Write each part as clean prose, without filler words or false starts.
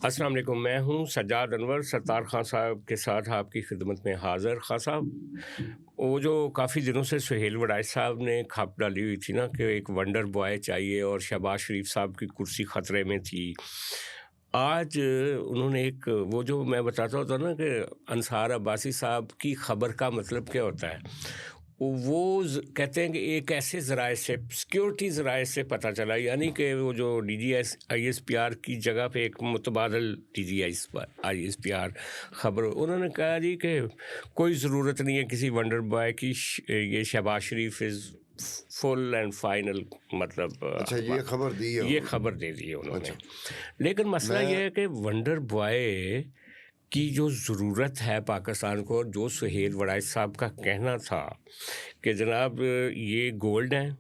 अस्सलाम वालेकुम, मैं हूँ सज्जाद अनवर। सत्तार खान साहब के साथ आपकी खिदमत में हाज़िर। खान साहब, वो जो काफ़ी दिनों से सुहेल वड़ाई साहब ने खप डाली हुई थी ना कि एक वंडर बॉय चाहिए और शहबाज शरीफ साहब की कुर्सी ख़तरे में थी। आज उन्होंने एक वो जो मैं बताता होता ना कि अंसार अब्बासी साहब की ख़बर का मतलब क्या होता है, वो कहते हैं कि एक ऐसे ज़राए से, सिक्योरिटी ज़राए से पता चला, यानी कि वो जो DGISPR की जगह पे एक मुतबादल DGISPR ख़बर, उन्होंने कहा जी कि कोई ज़रूरत नहीं है किसी वंडर बॉय की, ये शहबाज शरीफ इज़ फुल एंड फाइनल, मतलब अच्छा, ये खबर दी है ये उन्होंने। खबर दे दी है उन्होंने। अच्छा, लेकिन मसला मैं ये है कि वंडर बॉय की जो ज़रूरत है पाकिस्तान को, और जो सुहेल वड़ाइच साहब का कहना था कि जनाब ये गोल्ड है,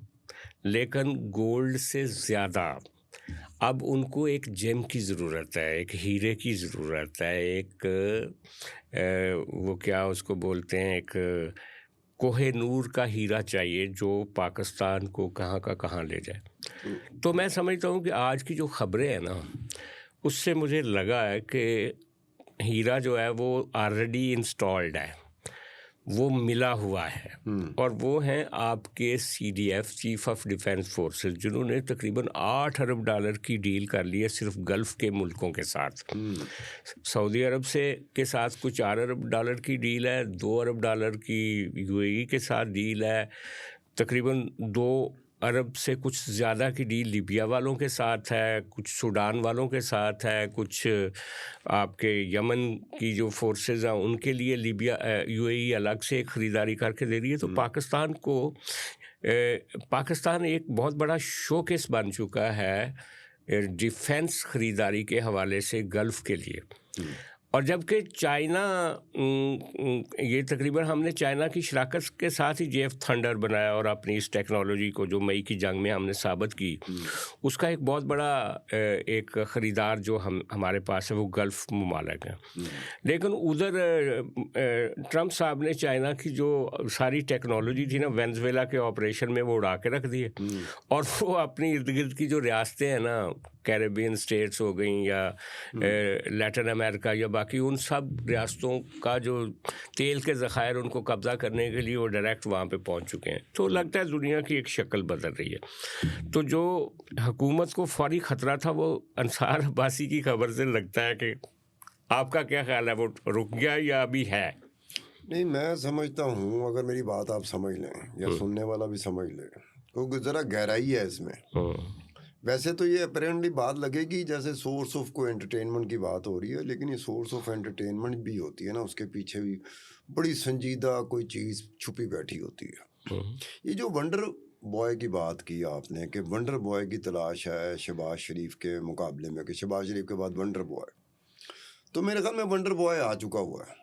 लेकिन गोल्ड से ज़्यादा अब उनको एक जेम की ज़रूरत है, एक हीरे की ज़रूरत है, एक वो क्या उसको बोलते हैं, एक कोहे नूर का हीरा चाहिए जो पाकिस्तान को कहाँ का कहाँ ले जाए। तो मैं समझता हूँ कि आज की जो ख़बरें हैं ना, उससे मुझे लगा है कि हीरा जो है वो ऑलरेडी इंस्टॉल्ड है, वो मिला हुआ है, और वो हैं आपके CDF, chief of defence forces, जिन्होंने तकरीबन $8 अरब की डील कर ली है सिर्फ गल्फ़ के मुल्कों के साथ। सऊदी अरब से के साथ कुछ $4 अरब की डील है, $2 अरब की UAE के साथ डील है, तकरीबन 2 अरब से कुछ ज़्यादा की डील लीबिया वालों के साथ है, कुछ सूडान वालों के साथ है, कुछ आपके यमन की जो फोर्सेस हैं उनके लिए UAE अलग से ख़रीदारी करके दे रही है। तो पाकिस्तान एक बहुत बड़ा शोकेस बन चुका है डिफेंस ख़रीदारी के हवाले से गल्फ़ के लिए। और जबकि चाइना, ये तकरीबन हमने चाइना की शराकत के साथ ही JF थंडर बनाया, और अपनी इस टेक्नोलॉजी को जो मई की जंग में हमने साबित की, उसका एक बहुत बड़ा एक ख़रीदार जो हमारे पास है वो गल्फ़ ममालिक हैं। लेकिन उधर ट्रंप साहब ने चाइना की जो सारी टेक्नोलॉजी थी ना, वेनेज़ुएला के ऑपरेशन में वो उड़ा के रख दी है, और वो अपनी इर्द गिर्द की जो रियासतें हैं ना, कैरेबियन स्टेट्स हो गई या लैटिन अमेरिका या बाकी, उन सब रियासतों का जो तेल के ज़खायर उनको कब्ज़ा करने के लिए वो डायरेक्ट वहाँ पे पहुँच चुके हैं। तो लगता है दुनिया की एक शक्ल बदल रही है। तो जो हुकूमत को फौरी ख़तरा था वो अंसार अब्बासी की खबर से लगता है कि, आपका क्या ख्याल है, वो रुक गया या अभी है? नहीं, मैं समझता हूँ, अगर मेरी बात आप समझ लें या सुनने वाला भी समझ ले, क्योंकि ज़रा गहराई है इसमें। वैसे तो ये अपेरेंटली बात लगेगी जैसे सोर्स ऑफ कोई एंटरटेनमेंट की बात हो रही है, लेकिन ये सोर्स ऑफ एंटरटेनमेंट भी होती है ना, उसके पीछे भी बड़ी संजीदा कोई चीज़ छुपी बैठी होती है। ये जो वंडर बॉय की बात की आपने कि वंडर बॉय की तलाश है शहबाज शरीफ के मुकाबले में, कि शहबाज शरीफ के बाद वंडर बॉय, तो मेरे ख्याल में वंडर बॉय आ चुका हुआ है।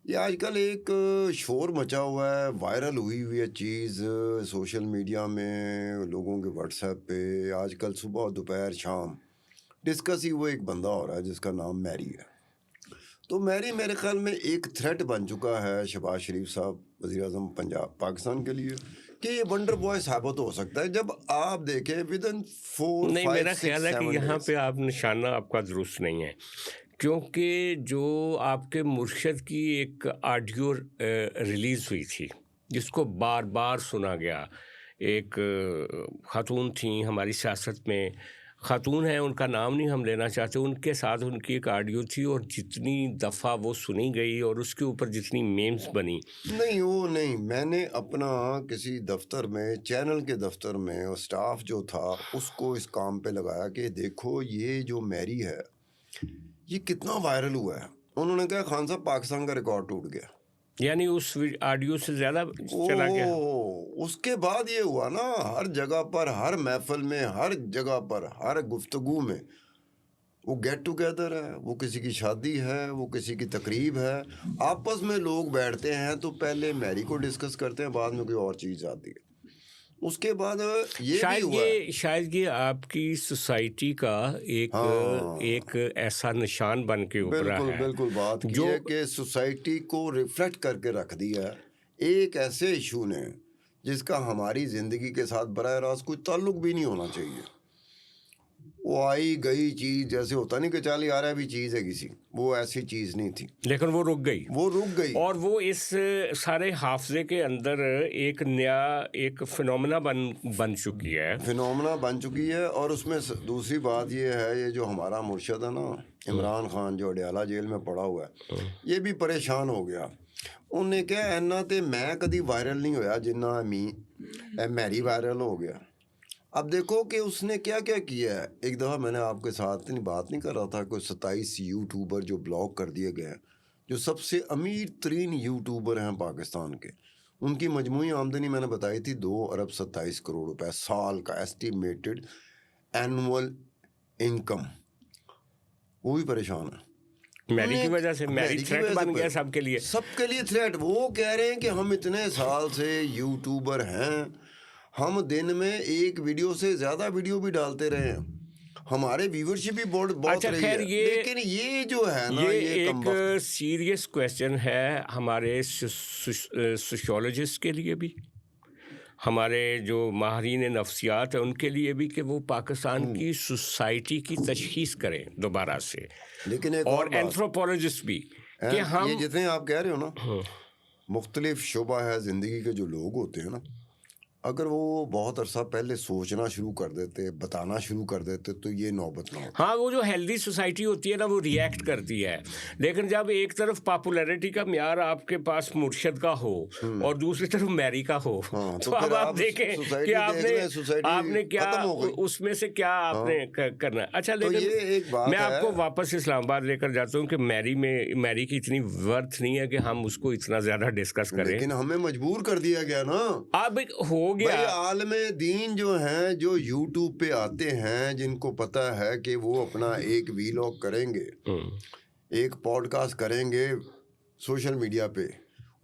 ये आजकल एक शोर मचा हुआ है, वायरल हुई हुई है चीज़ सोशल मीडिया में, लोगों के व्हाट्सएप पे आजकल सुबह दोपहर शाम डिस्कस ही वो एक बंदा हो रहा है जिसका नाम मैरी है। तो मैरी मेरे ख्याल में एक थ्रेट बन चुका है शहबाज शरीफ साहब, वज़ीर आज़म पंजाब पाकिस्तान के लिए, कि ये वंडर बॉय साबित हो सकता है जब आप देखें विदिन 4 नहीं, 5 मेरा 6 ख्याल है कि 7 यहाँ डेज। पे आप निशाना आपका दुरुस्त नहीं है, क्योंकि जो आपके मुर्शद की एक ऑडियो रिलीज़ हुई थी जिसको बार बार सुना गया, एक खातून थी हमारी सियासत में, खातून है, उनका नाम नहीं हम लेना चाहते, उनके साथ उनकी एक ऑडियो थी, और जितनी दफ़ा वो सुनी गई और उसके ऊपर जितनी मेम्स बनी। नहीं, वो नहीं, मैंने अपना किसी दफ्तर में, चैनल के दफ्तर में, और स्टाफ जो था उसको इस काम पे लगाया कि देखो ये जो मैरी है ये कितना वायरल हुआ है। उन्होंने कहा खान साहब पाकिस्तान का रिकॉर्ड टूट गया। यानी उस ऑडियो से ज़्यादा चला गया। उसके बाद ये हुआ ना, हर जगह पर, हर महफिल में, हर जगह पर, हर गुफ्तगू में वो गेट टुगेदर है, वो किसी की शादी है, वो किसी की तकरीब है, आपस में लोग बैठते हैं तो पहले मैरी को डिस्कस करते हैं, बाद में कोई और चीज़ आती है। उसके बाद ये भी हुआ है। शायद ये आपकी सोसाइटी का हाँ, एक ऐसा निशान बन के उभरा बिल्कुल है बिल्कुल बात की जो है कि सोसाइटी को रिफ्लेक्ट करके रख दिया है एक ऐसे इशू ने जिसका हमारी ज़िंदगी के साथ बराह रास्त कोई ताल्लुक भी नहीं होना चाहिए। वो आई गई चीज़, जैसे होता नहीं कि चल यार अभी चीज़ है किसी, वो ऐसी चीज़ नहीं थी, लेकिन वो रुक गई, वो रुक गई। और वो इस सारे हाफजे के अंदर एक नया एक फिनोमेना बन चुकी है, फिनोमेना बन चुकी है। और उसमें दूसरी बात ये है, ये जो हमारा मुर्शद है ना इमरान खान, जो अडयाला जेल में पड़ा हुआ है, ये भी परेशान हो गया। उन्हें क्या इन्ना ते मैं कभी वायरल नहीं होया जिन्ना मैरी वायरल हो गया। अब देखो कि उसने क्या क्या किया है। एक दफ़ा मैंने आपके साथ इतनी बात नहीं कर रहा था, कोई 27 यूट्यूबर जो ब्लॉक कर दिए गए हैं, जो सबसे अमीर तरीन यूट्यूबर हैं पाकिस्तान के, उनकी मजमूई आमदनी मैंने बताई थी 2 अरब 27 करोड़ रुपए साल का एस्टिमेटेड एनुअल इनकम। वो भी परेशान है मैरी की वजह से। मैरी थ्रेट बन गया सबके लिए, सबके लिए थ्रेट। वो कह रहे हैं कि हम इतने साल से यूट्यूबर हैं, हम दिन में एक वीडियो से ज़्यादा वीडियो भी डालते रहे हैं, हमारे व्यूवरशिप भी बहुत अच्छा, रही खैर है। ये लेकिन ये जो है ना, ये ये एक सीरियस क्वेश्चन है हमारे सोशियोलॉजिस्ट के लिए भी, हमारे जो माहिरीन नफ्सियात है उनके लिए भी, कि वो पाकिस्तान की सोसाइटी की तशखीस करें दोबारा से। लेकिन एक और एंथ्रोपोलॉजिस्ट भी, कि हम ये जितने आप कह रहे हो ना, मुख्तलिफ शुबा है ज़िंदगी के जो लोग होते हैं ना, अगर वो बहुत अरसा पहले सोचना शुरू कर देते, बताना शुरू कर देते, तो ये नौबत ना होती। हाँ, वो जो हेल्दी सोसाइटी होती है ना, वो रिएक्ट करती है। लेकिन जब एक तरफ पॉपुलैरिटी का म्यार आपके पास मुर्शद का हो और दूसरी तरफ मैरी का हो, तो अब फिर आप देखें कि आपने क्या उसमें से क्या आपने करना है। अच्छा, तो ये लेकिन एक बात मैं है। आपको वापस इस्लामाबाद लेकर जाता हूँ कि मैरी की इतनी वर्थ नहीं है कि हम उसको इतना ज्यादा डिस्कस करें। लेकिन हमें मजबूर कर दिया गया ना। अब हो गया, भाई आलमे दीन जो हैं, जो यूट्यूब पे आते हैं, जिनको पता है कि वो अपना एक वीलॉग करेंगे, एक पॉडकास्ट करेंगे सोशल मीडिया पे,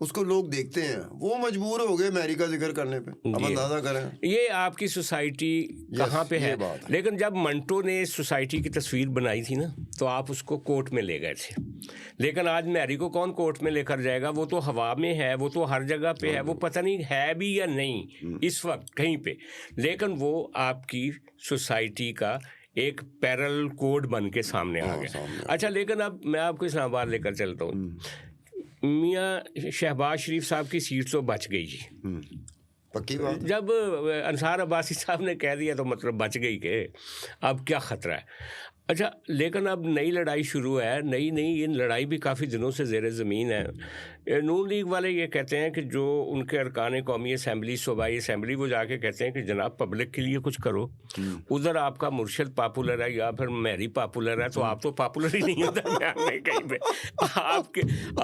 उसको लोग देखते हैं, वो मजबूर हो गए मैरी का जिक्र करने पे। अब अंदाजा करें ये आपकी सोसाइटी कहाँ पे है। लेकिन जब मंटो ने सोसाइटी की तस्वीर बनाई थी ना, तो आप उसको कोर्ट में ले गए थे। लेकिन आज मैरी को कौन कोर्ट में लेकर जाएगा? वो तो हवा में है, वो तो हर जगह पे है, वो पता नहीं है भी या नहीं इस वक्त कहीं पे। लेकिन वो आपकी सोसाइटी का एक पैरेलल कोड बन के सामने आ गया। अच्छा, लेकिन अब मैं आपको इस्लामाबाद लेकर चलता हूँ। मियाँ शहबाज शरीफ साहब की सीट तो बच गई जी, पक्की बात। जब अंसार अब्बासी साहब ने कह दिया तो मतलब बच गई के, अब क्या ख़तरा है। अच्छा, लेकिन अब नई लड़ाई शुरू है। नई ये लड़ाई भी काफ़ी दिनों से ज़ेर ज़मीन है। नून लीग वाले ये कहते हैं कि जो उनके अरकान कौमी असम्बली, सूबाई असम्बली, वो जाके कहते हैं कि जनाब पब्लिक के लिए कुछ करो। उधर आपका मुर्शद पॉपुलर है या फिर मैरी पॉपुलर है, तो आप तो पॉपुलर ही नहीं होता में कहीं पे आपके,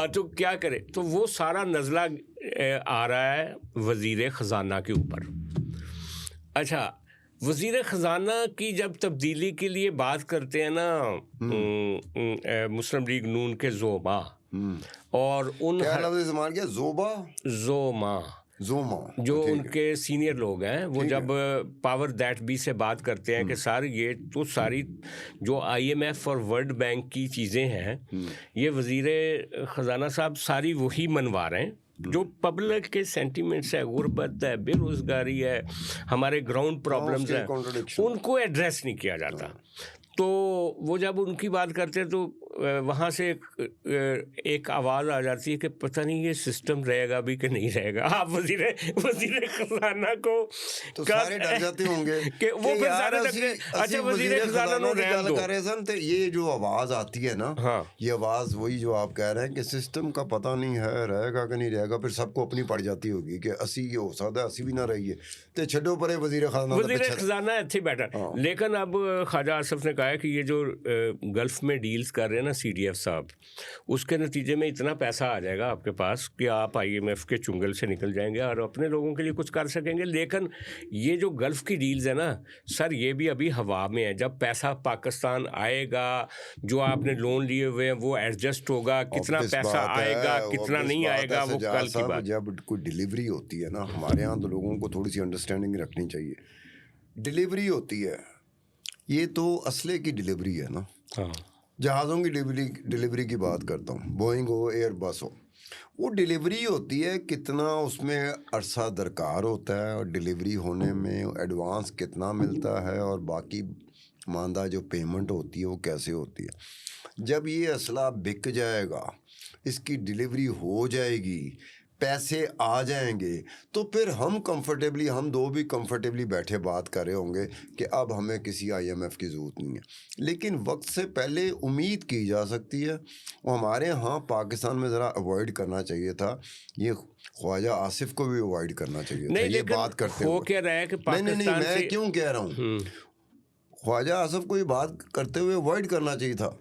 तो क्या करें। तो वो सारा नज़ला आ रहा है वज़ीर ख़जाना के ऊपर। अच्छा, वज़ीर ख़जाना की जब तब्दीली के लिए बात करते हैं ना मुस्लिम लीग नून के ज़ोमा, और उन क्या लफ्ज़ इस्तेमाल किया? ज़ोमा जो उनके सीनियर लोग हैं, वो जब पावर दैट बी से बात करते हैं कि सर ये तो सारी जो IMF और वर्ल्ड बैंक की चीज़ें हैं, ये वज़ीर ख़जाना साहब सारी वही मनवा रहे हैं। जो पब्लिक के सेंटिमेंट्स है, गुर्बत है, बेरोज़गारी है, हमारे ग्राउंड प्रॉब्लम्स हैं, उनको एड्रेस नहीं किया जाता। तो वो जब उनकी बात करते हैं तो वहाँ से एक आवाज़ आ जाती है कि पता नहीं ये सिस्टम रहेगा भी कि नहीं रहेगा। आप वज़ीर ख़जाना को तो सारे डर जाते होंगे कि वो फिर सारे अच्छा वज़ीर ख़जाना नो रहन दो। तो ये जो आवाज़ आती है ना, ये आवाज़ वही जो आप कह रहे हैं कि सिस्टम का पता नहीं है रहेगा कि नहीं रहेगा, फिर सबको अपनी पड़ जाती होगी कि असी हो सकता है, असी भी ना रहिए, तो छड्डो परे वज़ीर ख़जाना अच्छी बेटर। लेकिन अब ख्वाजा आसफ ने कहा है कि ये जो गल्फ़ में डील्स कर रहे हैं ना CDF साहब, उसके नतीजे में इतना पैसा आ जाएगा आपके पास कि आप IMF के चुंगल से निकल जाएंगे और अपने लोगों के लिए कुछ कर सकेंगे। लेकिन ये जो गल्फ़ की डील्स है ना सर, ये भी अभी हवा में है। जब पैसा पाकिस्तान आएगा, जो आपने लोन लिए हुए हैं वो एडजस्ट होगा, कितना पैसा आएगा कितना नहीं आएगा वो कल की बात। जब कोई डिलीवरी होती है ना, हमारे यहाँ तो लोगों को थोड़ी सी अंडरस्टैंडिंग रखनी चाहिए। डिलीवरी होती है, ये तो असले की डिलीवरी है ना। जहाज़ों की डिलीवरी की बात करता हूँ, बोइंग हो, एयरबस हो, वो डिलीवरी होती है, कितना उसमें अरसा दरकार होता है और डिलीवरी होने में एडवांस कितना मिलता है और बाकी मानदा जो पेमेंट होती है वो कैसे होती है। जब ये असला बिक जाएगा, इसकी डिलीवरी हो जाएगी, पैसे आ जाएंगे, तो फिर हम कंफर्टेबली, हम दो भी कंफर्टेबली बैठे बात कर रहे होंगे कि अब हमें किसी IMF की ज़रूरत नहीं है। लेकिन वक्त से पहले उम्मीद की जा सकती है। और हमारे यहाँ पाकिस्तान में ज़रा अवॉइड करना चाहिए था, ये ख्वाजा आसिफ को भी अवॉइड करना चाहिए था नहीं, ये लेकिन बात करते हो हुए। क्या रहा है कि नहीं, पाकिस्तान मैं से क्यों कह रहा हूँ, ख्वाजा आसिफ को ये बात करते हुए अवॉइड करना चाहिए था।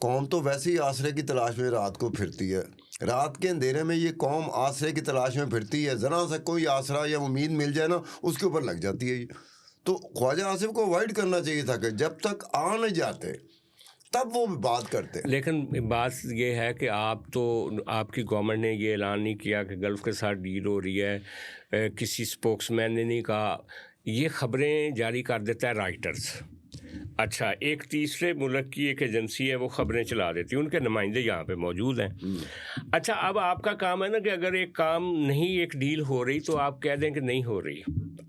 कौम तो वैसे ही आसरे की तलाश में रात को फिरती है, रात के अंधेरे में ये कौम आसरे की तलाश में फिरती है, ज़रा सा कोई आसरा या उम्मीद मिल जाए ना, उसके ऊपर लग जाती है ये। तो ख्वाजा आसिफ को अवॉइड करना चाहिए था कि जब तक आ नहीं जाते तब वो बात करते। लेकिन बात ये है कि आपकी गवर्नमेंट ने ये ऐलान नहीं किया कि गल्फ़ के साथ डील हो रही है, किसी स्पोक्समैन ने नहीं कहा, ये खबरें जारी कर देता है राइटर्स। अच्छा, एक तीसरे मुल्क की एक एजेंसी है, वो खबरें चला देती है, उनके नुमाइंदे यहाँ पे मौजूद हैं। अच्छा, अब आपका काम है ना कि अगर एक काम नहीं, एक डील हो रही तो आप कह दें कि नहीं हो रही,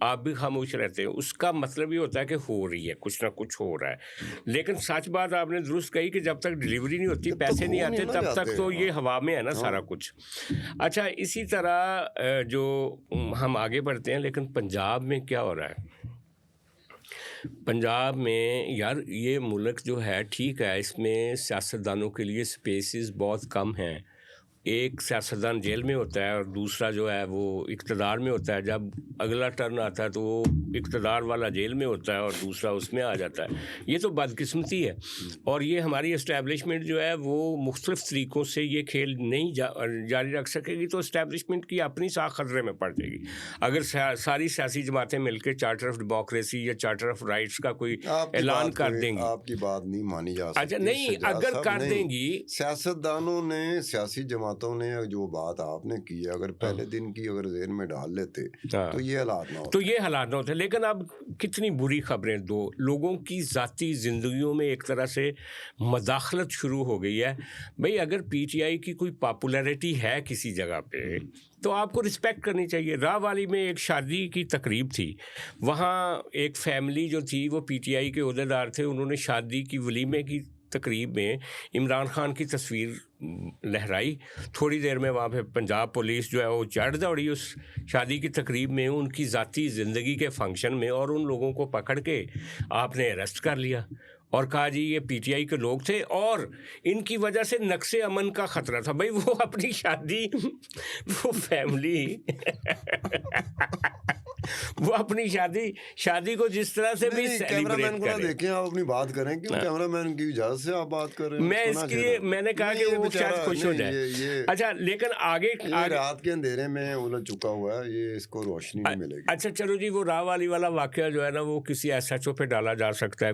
आप भी खामोश रहते हैं। उसका मतलब ये होता है कि हो रही है, कुछ ना कुछ हो रहा है। लेकिन सच बात आपने दुरुस्त कही कि जब तक डिलीवरी नहीं होती, पैसे नहीं आते, तब तक तो ये हवा में है ना सारा कुछ। अच्छा, इसी तरह जो हम आगे बढ़ते हैं, लेकिन पंजाब में क्या हो रहा है? पंजाब में यार ये मुल्क जो है ठीक है, इसमें सियासतदानों के लिए स्पेसेस बहुत कम हैं। एक सियासतदान जेल में होता है और दूसरा जो है वो इक़्तिदार में होता है। जब अगला टर्न आता है तो वो इक़्तिदार वाला जेल में होता है और दूसरा उसमें आ जाता है। ये तो बदकिस्मती है। और ये हमारी इस्टेब्लिशमेंट जो है वो मुख्तलिफ़ तरीक़ों से ये खेल नहीं जारी रख सकेगी, तो इस्टेब्लिशमेंट की अपनी साख खतरे में पड़ जाएगी। अगर सारी सियासी जमातें मिलकर चार्टर ऑफ डेमोक्रेसी या चार्टर ऑफ राइट्स का कोई ऐलान कर देंगी, आपकी बात नहीं मानी जा सकती। अच्छा नहीं, अगर कर देंगी, सियासतदानों ने, सियासी जमातों ने जो बात आपने की है, अगर पहले दिन की अगर ज़हन में डाल लेते तो ये हालात ना होते। तो ये हालात ना होते। लेकिन अब कितनी बुरी खबरें, दो लोगों की ज़ाती ज़िंदगियों में एक तरह से मदाखलत शुरू हो गई है। भाई अगर PTI की कोई पॉपुलैरिटी है किसी जगह पे तो आपको रिस्पेक्ट करनी चाहिए। राहवाली में एक शादी की तकरीब थी, वहाँ एक फैमिली जो थी वो PTI के ओहदेदार थे, उन्होंने शादी की वलीमे की तकरीब में इमरान खान की तस्वीर लहराई। थोड़ी देर में वहाँ पे पंजाब पुलिस जो है वो चढ़ दौड़ी उस शादी की तकरीब में, उनकी ज़ाती ज़िंदगी के फंक्शन में, और उन लोगों को पकड़ के आपने अरेस्ट कर लिया और कहा जी ये PTI के लोग थे और इनकी वजह से नक्शे अमन का ख़तरा था। भाई वो अपनी शादी, वो फैमिली वो अपनी शादी को जिस तरह से भी कैमरामैन को ना देखें, आप अपनी बात करें। क्यों कैमरामैन की इजाज़त से आप बात कर रहे हैं? मैं इसलिए मैंने कहा कि वो शायद खुश हो जाए। अच्छा, लेकिन आगे रात के अंधेरे में उलझ चुका हुआ है, ये इसको रोशनी नहीं मिलेगी। अच्छा चलो जी, वो राहवाली वाला वाकया जो है ना, वो किसी SHO पे डाला जा सकता है,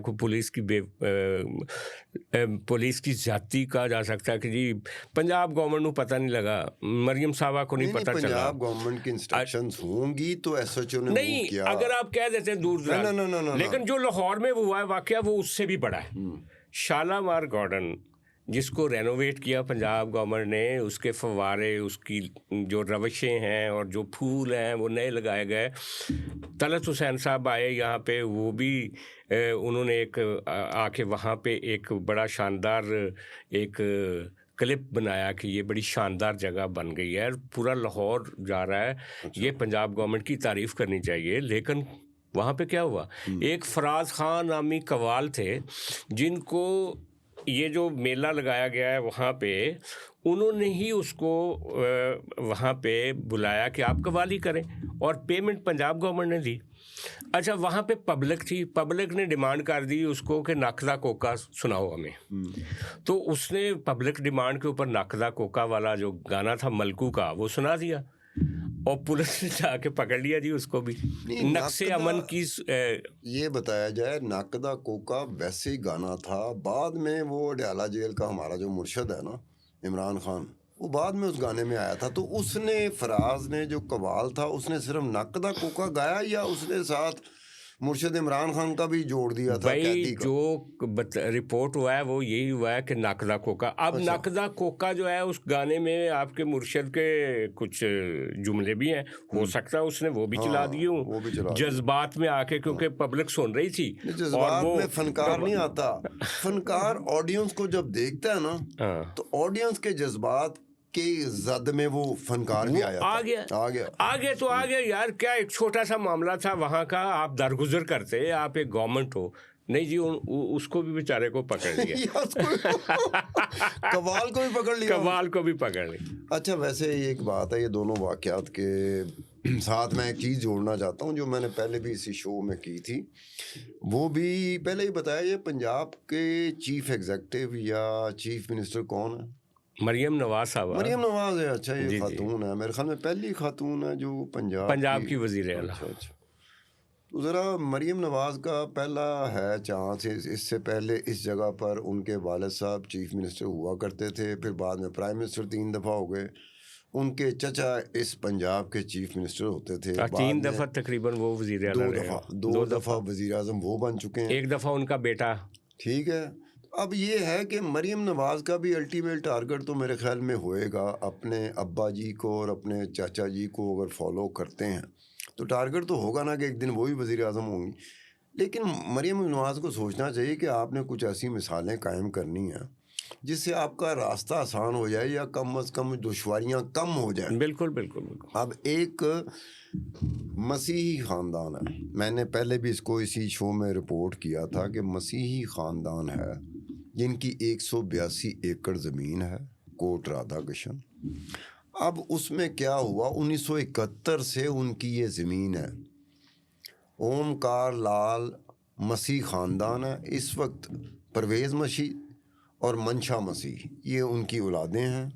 पुलिस की ज्यादती कहा जा सकता है कि जी पंजाब गवर्नमेंट को पता नहीं लगा, मरियम साहबा को नहीं पता चला। पंजाब गवर्नमेंट की इंस्ट्रक्शंस होंगी तो SHO ने नहीं किया। अगर आप कह देते हैं दूर दराज, लेकिन जो लाहौर में हुआ है वाकया वो उससे भी बड़ा है। शालामार गार्डन जिसको रेनोवेट किया पंजाब गवर्नमेंट ने, उसके फव्वारे, उसकी जो रवशें हैं और जो फूल हैं वो नए लगाए गए। तलत हुसैन साहब आए यहाँ पे, वो भी उन्होंने एक आके वहाँ पे एक बड़ा शानदार एक क्लिप बनाया कि ये बड़ी शानदार जगह बन गई है, पूरा लाहौर जा रहा है। ये पंजाब गवर्नमेंट की तारीफ़ करनी चाहिए। लेकिन वहाँ पे क्या हुआ, एक फराज खान नामी कवाल थे जिनको ये जो मेला लगाया गया है वहाँ पे, उन्होंने ही उसको वहाँ पे बुलाया कि आप कवाली करें, और पेमेंट पंजाब गवर्नमेंट ने दी। अच्छा, वहाँ पे पब्लिक थी, पब्लिक ने डिमांड कर दी उसको कि नाकदा कोका सुनाओ हमें। तो उसने पब्लिक डिमांड के ऊपर नाकदा कोका वाला जो गाना था मलकू का, वो सुना दिया और पुलिस ने जाके पकड़ लिया जी उसको भी। नक्शे अमन की ये बताया जाए, नाकदा कोका वैसे ही गाना था। बाद में वो अडयाला जेल का हमारा जो मुर्शद है ना, इमरान खान, वो बाद में उस गाने में आया था। तो उसने, फराज ने, जो कवाल था, उसने सिर्फ नाकदा कोका गाया या उसने साथ मुर्शिद इमरान खान का भी जोड़ दिया था भाई कैदी का। जो रिपोर्ट हुआ है वो यही हुआ है कि नकदा कोका, अब अच्छा। नकदा कोका जो है उस गाने में आपके मुर्शिद के कुछ जुमले भी हैं, हो सकता है उसने वो भी चला दिए हाँ, वो भी चला हों दिए। जज्बात में आके, क्योंकि पब्लिक सुन रही थी। नहीं, और जज्बात वो में फनकार नहीं आता। फनकार ऑडियंस को जब देखता है ना, हाँ, तो ऑडियंस के जज्बात के जद में वो फनकार भी वो आ जाता आ है। गया आ गया यार। क्या एक छोटा सा मामला था वहां का, आप दरगुजर करते, आप एक गवर्नमेंट हो, नहीं जी उसको भी बेचारे को पकड़ लिया। या कवाल को भी पकड़ लिया। कवाल को भी पकड़ लिया। अच्छा, वैसे एक बात है, ये दोनों वाकयात के साथ मैं एक चीज़ जोड़ना चाहता हूँ जो मैंने पहले भी इसी शो में की थी। वो भी पहले ही बताया, ये पंजाब के चीफ एग्जीक्यूटिव या चीफ मिनिस्टर कौन है? मरियम नवाज साहब। मरियम नवाज है। अच्छा, ये जी, जी। खातून है, मेरे ख्याल में पहली खातून है जो पंजाब की वजीर आला। अच्छा। तो ज़रा मरियम नवाज का पहला है चांस। इससे पहले इस जगह पर उनके वालिद साहब चीफ मिनिस्टर हुआ करते थे, फिर बाद में प्राइम मिनिस्टर 3 दफ़ा हो गए। उनके चचा इस पंजाब के चीफ मिनिस्टर होते थे। 3 दफा तकरीबन वो वजीर आला रहे। 2 दफ़ा वज़ीर आज़म वो बन चुके हैं। 1 दफा उनका बेटा। ठीक है। अब ये है कि मरियम नवाज का भी अल्टीमेट टारगेट तो मेरे ख्याल में होएगा, अपने अब्बा जी को और अपने चाचा जी को अगर फॉलो करते हैं तो टारगेट तो होगा ना कि एक दिन वो भी वज़ीर आज़म होंगी। लेकिन मरियम नवाज को सोचना चाहिए कि आपने कुछ ऐसी मिसालें कायम करनी हैं जिससे आपका रास्ता आसान हो जाए, या कम अज़ कम दुश्वारियाँ कम हो जाएं। बिल्कुल बिल्कुल बिल्कुल। अब एक मसीही ख़ानदान है, मैंने पहले भी इसको इसी शो में रिपोर्ट किया था कि मसीही ख़ानदान है जिनकी 182 एकड़ ज़मीन है, कोट राधा किशन। अब उसमें क्या हुआ, 1971 से उनकी ये ज़मीन है। ओमकार लाल मसीह ख़ानदान है इस वक्त। परवेज़ मसीह और मंशा मसीह ये उनकी औलादें हैं।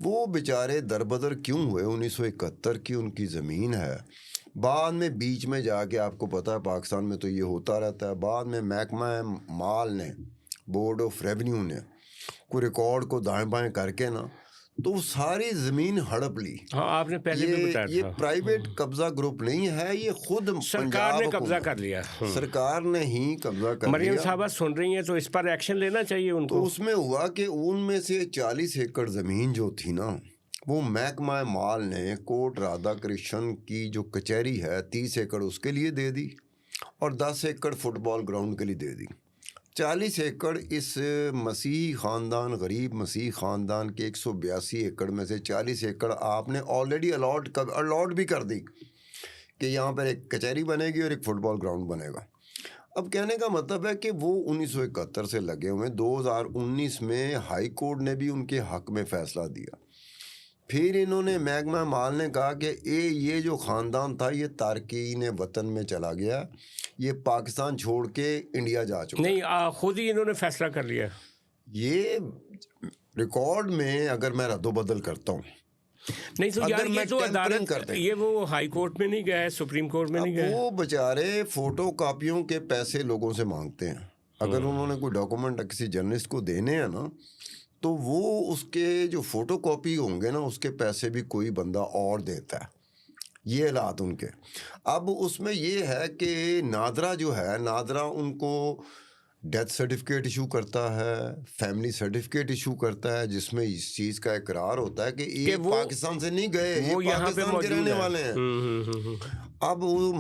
वो बेचारे दरबदर क्यों हुए? 1971 की उनकी ज़मीन है। बाद में बीच में जाके, आपको पता है पाकिस्तान में तो ये होता रहता है, बाद में महकमा माल ने, बोर्ड ऑफ रेवेन्यू ने कोई रिकॉर्ड को दाएं बाएं करके ना, तो सारी ज़मीन हड़प ली। हाँ, आपने पहले भी बताया ये था। प्राइवेट कब्जा ग्रुप नहीं है, ये खुद सरकार ने पंजाब कब्जा हुकूमत- कर लिया। सरकार ने ही कब्जा कर मरियम लिया। साहबा सुन रही हैं तो इस पर एक्शन लेना चाहिए तो उनको। उसमें हुआ कि उनमें से 40 एकड़ ज़मीन जो थी ना, वो महकमा माल ने कोट राधा कृष्ण की जो कचहरी है 30 एकड़ उसके लिए दे दी, और 10 एकड़ फुटबॉल ग्राउंड के लिए दे दी। 40 एकड़ इस मसीही ख़ानदान, गरीब मसीही ख़ानदान के 182 एकड़ में से 40 एकड़ आपने ऑलरेडी अलॉट भी कर दी कि यहाँ पर एक कचहरी बनेगी और एक फुटबॉल ग्राउंड बनेगा। अब कहने का मतलब है कि वो 1971 से लगे हुए हैं। 2019 में हाई कोर्ट ने भी उनके हक में फ़ैसला दिया। फिर इन्होंने महकमा माल ने कहा कि ये जो ख़ानदान था ये तारकीन वतन में चला गया, ये पाकिस्तान छोड़ के इंडिया जा चुका। नहीं, खुद ही इन्होंने फैसला कर लिया। ये रिकॉर्ड में अगर मैं रद्दोबदल करता हूँ, नहीं तो यार, अगर ये मैं तो अदालत करते, ये वो हाई कोर्ट में नहीं गया है, सुप्रीम कोर्ट में नहीं गया है। वो बेचारे फोटो कापियों के पैसे लोगों से मांगते हैं। अगर उन्होंने कोई डॉक्यूमेंट किसी जर्नलिस्ट को देने हैं ना, तो वो उसके जो फोटो कॉपी होंगे ना, उसके पैसे भी कोई बंदा और देता है। ये हालात उनके। अब उसमें ये है कि नादरा जो है, नादरा उनको डेथ सर्टिफिकेट इशू करता है, फैमिली सर्टिफिकेट इशू करता है, जिसमें इस चीज़ का इकरार होता है कि ये पाकिस्तान से नहीं गए, ये पाकिस्तान के रहने वाले हैं। अब वो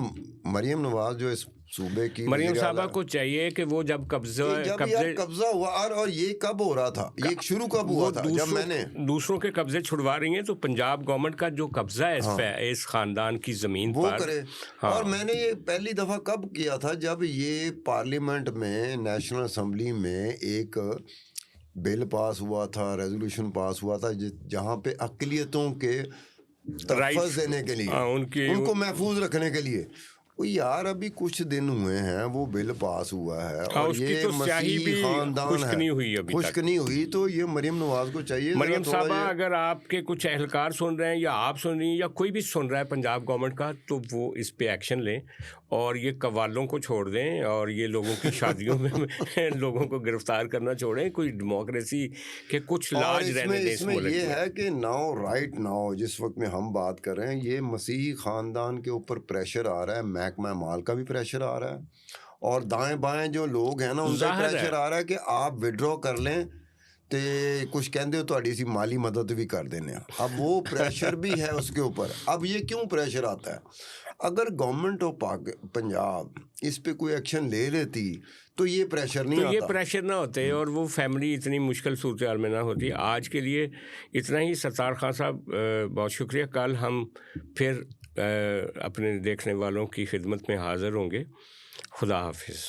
मरियम नवाज जो इस सूबे की, मरियम साहबा को चाहिए कि वो जब कब्जा हुआ, और ये कब हो रहा था, ये शुरू कब हुआ था? जब मैंने दूसरों के कब्जे छुड़वा रही हैं, तो पंजाब गवर्नमेंट का जो कब्जा है इस खानदान की जमीन वो पर करे। हाँ। और मैंने ये पहली दफा कब किया था, जब ये पार्लियामेंट में, नेशनल असेंबली में एक बिल पास हुआ था, रेजोल्यूशन पास हुआ था, जहाँ पे अक़लियतों के तहफ़्फ़ुज़ देने के लिए, उनको महफूज रखने के लिए। वो यार अभी कुछ दिन हुए हैं वो बिल पास हुआ है, और ये तो मसीही ख़ानदान है, खुश्क नहीं हुई। तो ये मरियम नवाज को चाहिए, मरियम साहबा, अगर आपके कुछ अहलकार सुन रहे हैं, या आप सुन रही हैं, या कोई भी सुन रहा है पंजाब गवर्नमेंट का, तो वो इस पे एक्शन लें और ये कव्वालों को छोड़ दें और ये लोगों की शादियों में लोगों को गिरफ्तार करना छोड़ें, कोई डेमोक्रेसी के कुछ और लाज इसमें रहने दें इस इसमें मुल्क ये में। है कि नाउ राइट नाउ जिस वक्त में हम बात कर रहे हैं, ये मसीही ख़ानदान के ऊपर प्रेशर आ रहा है, महकमा माल का भी प्रेशर आ रहा है, और दाएं बाएं जो लोग हैं ना उनका ज़ाहिर है। प्रेशर आ रहा है कि आप विड्रॉ कर लें ते कुछ कहते हो ਤੁਹਾਡੀ सी माली मदद भी कर देने। अब वो प्रेशर भी है उसके ऊपर। अब ये क्यों प्रेशर आता है? अगर गवर्नमेंट ऑफ पंजाब इस पे कोई एक्शन ले लेती तो ये प्रेशर नहीं तो ये आता। प्रेशर ना होते और वो फैमिली इतनी मुश्किल सूरत हाल में ना होती। आज के लिए इतना ही। सत्तार खान साहब बहुत शुक्रिया। कल हम फिर अपने देखने वालों की खिदमत में हाज़िर होंगे। खुदा हाफिज़।